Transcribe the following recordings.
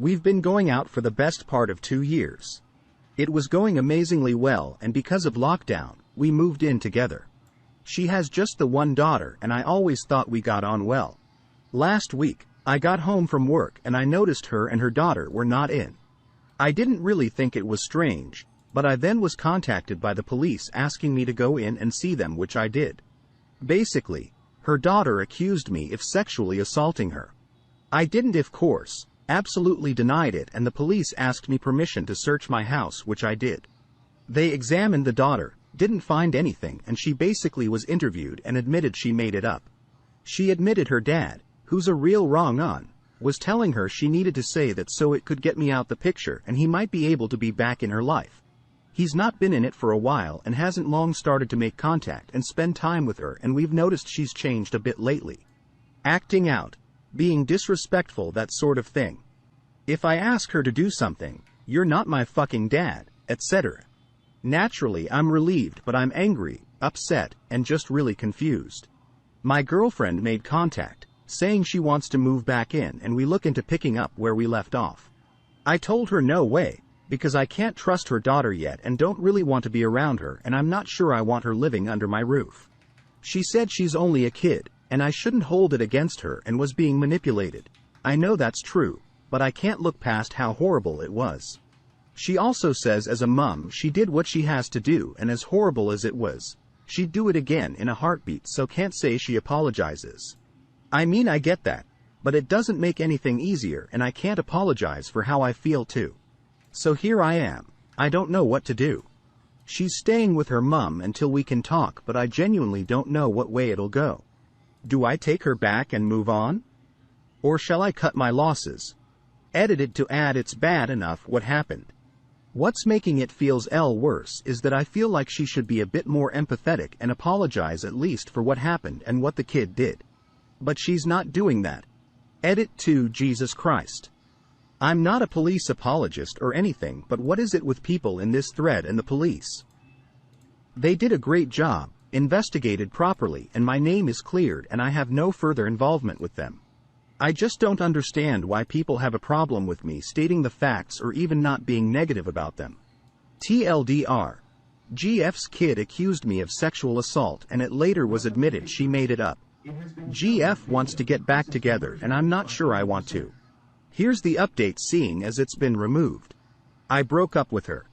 We've been going out for the best part of 2 years. It was going amazingly well, and because of lockdown, we moved in together. She has just the one daughter, and I always thought we got on well. Last week, I got home from work and I noticed her and her daughter were not in. I didn't really think it was strange, but I then was contacted by the police asking me to go in and see them, which I did. Basically, her daughter accused me of sexually assaulting her. I didn't, of course, absolutely denied it, and the police asked me permission to search my house, which I did. They examined the daughter, didn't find anything, and she basically was interviewed and admitted she made it up. She admitted her dad, who's a real wrong-on, was telling her she needed to say that so it could get me out the picture and he might be able to be back in her life. He's not been in it for a while and hasn't long started to make contact and spend time with her, and we've noticed she's changed a bit lately. Acting out, being disrespectful, that sort of thing. If I ask her to do something, "You're not my fucking dad," etc. Naturally, I'm relieved, but I'm angry, upset, and just really confused. My girlfriend made contact, saying she wants to move back in and we look into picking up where we left off. I told her no way, because I can't trust her daughter yet and don't really want to be around her, and I'm not sure I want her living under my roof. She said she's only a kid, and I shouldn't hold it against her and was being manipulated. I know that's true, but I can't look past how horrible it was. She also says as a mum she did what she has to do, and as horrible as it was, she'd do it again in a heartbeat, so can't say she apologizes. I mean, I get that, but it doesn't make anything easier, and I can't apologize for how I feel too. So here I am. I don't know what to do. She's staying with her mum until we can talk, but I genuinely don't know what way it'll go. Do I take her back and move on? Or shall I cut my losses? Edited to add, it's bad enough what happened. What's making it feels worse is that I feel like she should be a bit more empathetic and apologize at least for what happened and what the kid did. But she's not doing that. Edit to Jesus Christ. I'm not a police apologist or anything, but what is it with people in this thread and the police? They did a great job, investigated properly, and my name is cleared and I have no further involvement with them. I just don't understand why people have a problem with me stating the facts or even not being negative about them. TLDR. GF's kid accused me of sexual assault and it later was admitted she made it up. GF wants to get back together and I'm not sure I want to. Here's the update, seeing as it's been removed. I broke up with her.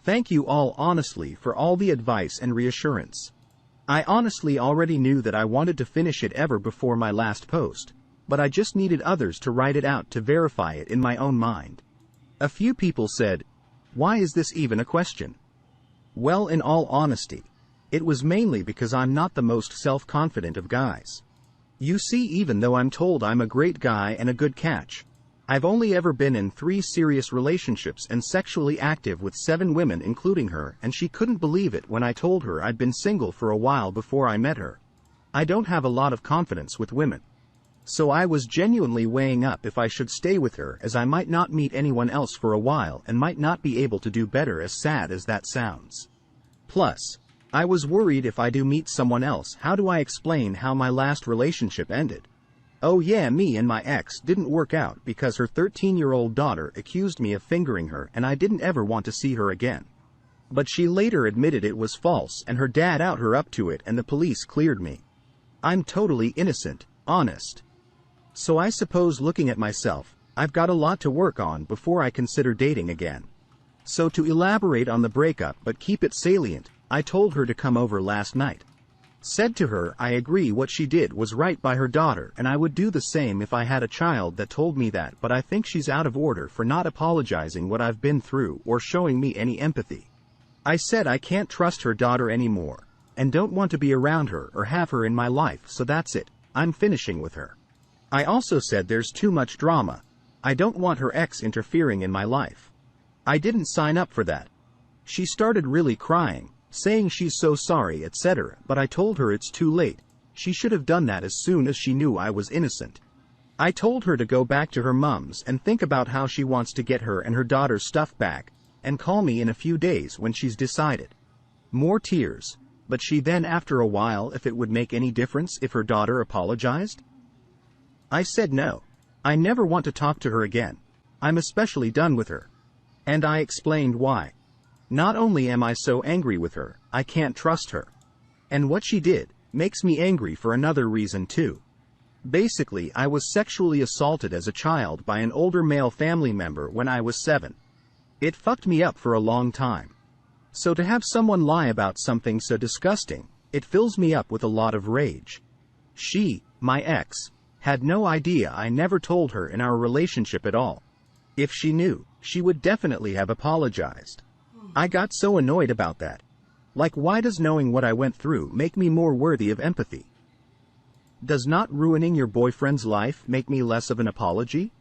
Thank you all honestly for all the advice and reassurance. I honestly already knew that I wanted to finish it ever before my last post, but I just needed others to write it out to verify it in my own mind. A few people said, "Why is this even a question?" Well, in all honesty, it was mainly because I'm not the most self-confident of guys. You see, even though I'm told I'm a great guy and a good catch, I've only ever been in 3 serious relationships and sexually active with 7 women including her, and she couldn't believe it when I told her I'd been single for a while before I met her. I don't have a lot of confidence with women. So I was genuinely weighing up if I should stay with her, as I might not meet anyone else for a while and might not be able to do better, as sad as that sounds. Plus, I was worried if I do meet someone else, how do I explain how my last relationship ended? Oh yeah, me and my ex didn't work out because her 13-year-old daughter accused me of fingering her and I didn't ever want to see her again. But she later admitted it was false and her dad out her up to it and the police cleared me. I'm totally innocent, honest. So I suppose, looking at myself, I've got a lot to work on before I consider dating again. So to elaborate on the breakup but keep it salient, I told her to come over last night. Said to her I agree what she did was right by her daughter and I would do the same if I had a child that told me that, but I think she's out of order for not apologizing what I've been through or showing me any empathy. I said I can't trust her daughter anymore, and don't want to be around her or have her in my life, so that's it, I'm finishing with her. I also said there's too much drama. I don't want her ex interfering in my life. I didn't sign up for that. She started really crying, saying she's so sorry, etc., but I told her it's too late. She should have done that as soon as she knew I was innocent. I told her to go back to her mum's and think about how she wants to get her and her daughter's stuff back, and call me in a few days when she's decided. More tears, but she then, after a while, if it would make any difference if her daughter apologized? I said no. I never want to talk to her again. I'm especially done with her. And I explained why. Not only am I so angry with her, I can't trust her. And what she did makes me angry for another reason too. Basically, I was sexually assaulted as a child by an older male family member when I was 7. It fucked me up for a long time. So to have someone lie about something so disgusting, it fills me up with a lot of rage. She, my ex, had no idea I never told her in our relationship at all. If she knew, she would definitely have apologized. I got so annoyed about that. Like, why does knowing what I went through make me more worthy of empathy? Does not ruining your boyfriend's life make me less of an apology?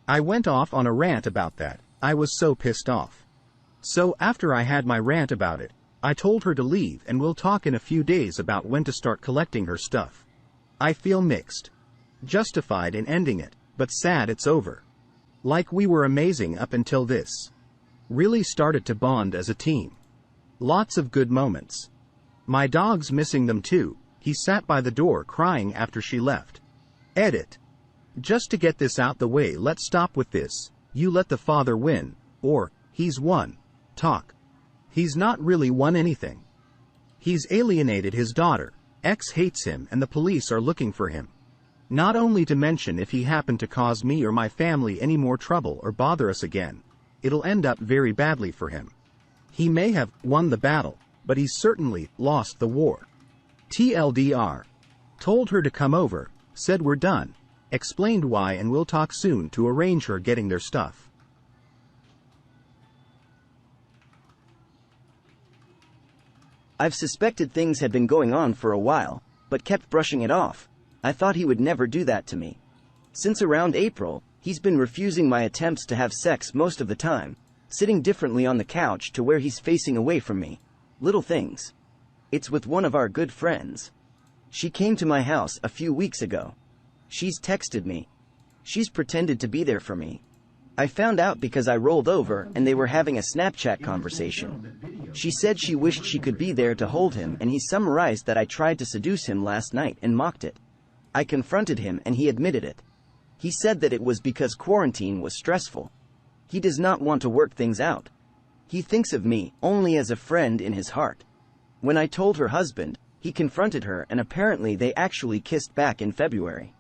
I went off on a rant about that. I was so pissed off. So after I had my rant about it, I told her to leave and we'll talk in a few days about when to start collecting her stuff. I feel mixed. Justified in ending it, but sad it's over. Like, we were amazing up until this. Really started to bond as a team. Lots of good moments. My dog's missing them too. He sat by the door crying after she left. Edit. Just to get this out the way, let's stop with this. You let the father win, or, he's won. Talk. He's not really won anything. He's alienated his daughter, ex hates him and the police are looking for him. Not only to mention, if he happened to cause me or my family any more trouble or bother us again, it'll end up very badly for him. He may have won the battle, but he's certainly lost the war. TLDR. Told her to come over, said we're done, explained why and we'll talk soon to arrange her getting their stuff. I've suspected things had been going on for a while, but kept brushing it off. I thought he would never do that to me. Since around April, he's been refusing my attempts to have sex most of the time, sitting differently on the couch to where he's facing away from me. Little things. It's with one of our good friends. She came to my house a few weeks ago. She's texted me. She's pretended to be there for me. I found out because I rolled over and they were having a Snapchat conversation. She said she wished she could be there to hold him, and he summarized that I tried to seduce him last night and mocked it. I confronted him and he admitted it. He said that it was because quarantine was stressful. He does not want to work things out. He thinks of me only as a friend in his heart. When I told her husband, he confronted her and apparently they actually kissed back in February.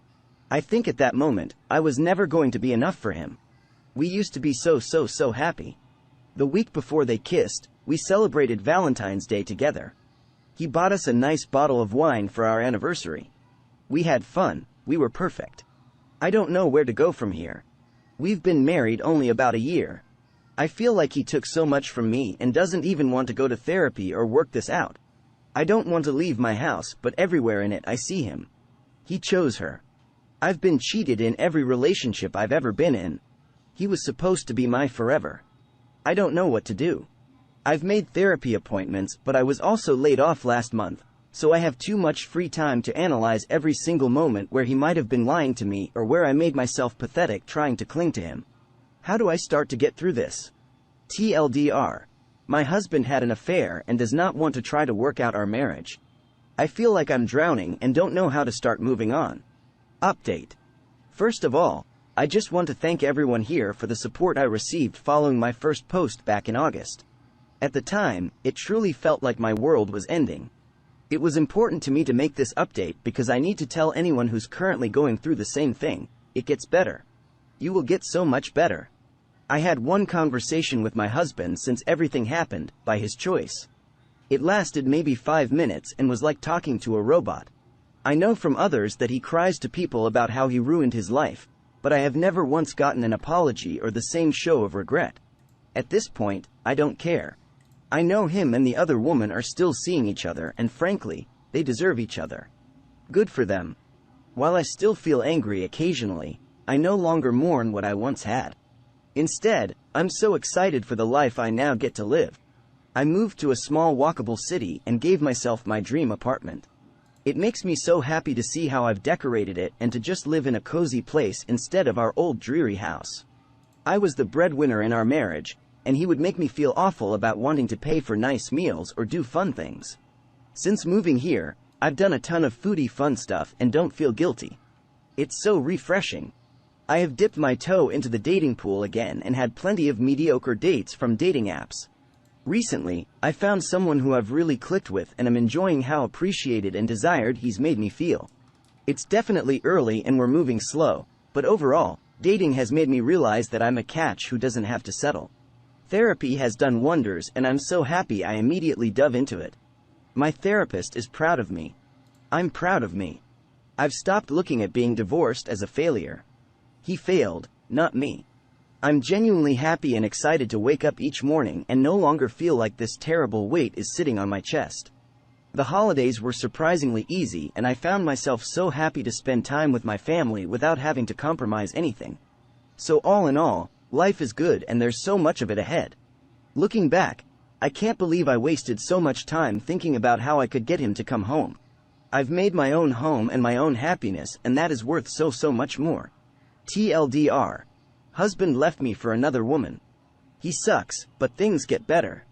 I think at that moment, I was never going to be enough for him. We used to be so happy. The week before they kissed, we celebrated Valentine's Day together. He bought us a nice bottle of wine for our anniversary. We had fun, we were perfect. I don't know where to go from here. We've been married only about a year. I feel like he took so much from me and doesn't even want to go to therapy or work this out. I don't want to leave my house, but everywhere in it I see him. He chose her. I've been cheated in every relationship I've ever been in. He was supposed to be my forever. I don't know what to do. I've made therapy appointments, but I was also laid off last month, so I have too much free time to analyze every single moment where he might have been lying to me or where I made myself pathetic trying to cling to him. How do I start to get through this? TLDR. My husband had an affair and does not want to try to work out our marriage. I feel like I'm drowning and don't know how to start moving on. Update. First of all, I just want to thank everyone here for the support I received following my first post back in August. At the time, it truly felt like my world was ending. It was important to me to make this update because I need to tell anyone who's currently going through the same thing, it gets better. You will get so much better. I had one conversation with my husband since everything happened, by his choice. It lasted maybe 5 minutes and was like talking to a robot. I know from others that he cries to people about how he ruined his life, but I have never once gotten an apology or the same show of regret. At this point, I don't care. I know him and the other woman are still seeing each other, and frankly, they deserve each other. Good for them. While I still feel angry occasionally, I no longer mourn what I once had. Instead, I'm so excited for the life I now get to live. I moved to a small walkable city and gave myself my dream apartment. It makes me so happy to see how I've decorated it and to just live in a cozy place instead of our old dreary house. I was the breadwinner in our marriage, and he would make me feel awful about wanting to pay for nice meals or do fun things. Since moving here, I've done a ton of foodie fun stuff and don't feel guilty. It's so refreshing. I have dipped my toe into the dating pool again and had plenty of mediocre dates from dating apps. Recently, I found someone who I've really clicked with and am enjoying how appreciated and desired he's made me feel. It's definitely early and we're moving slow, but overall, dating has made me realize that I'm a catch who doesn't have to settle. Therapy has done wonders and I'm so happy I immediately dove into it. My therapist is proud of me. I'm proud of me. I've stopped looking at being divorced as a failure. He failed, not me. I'm genuinely happy and excited to wake up each morning and no longer feel like this terrible weight is sitting on my chest. The holidays were surprisingly easy and I found myself so happy to spend time with my family without having to compromise anything. So all in all, life is good and there's so much of it ahead. Looking back, I can't believe I wasted so much time thinking about how I could get him to come home. I've made my own home and my own happiness and that is worth so much more. TLDR. Husband left me for another woman. He sucks, but things get better.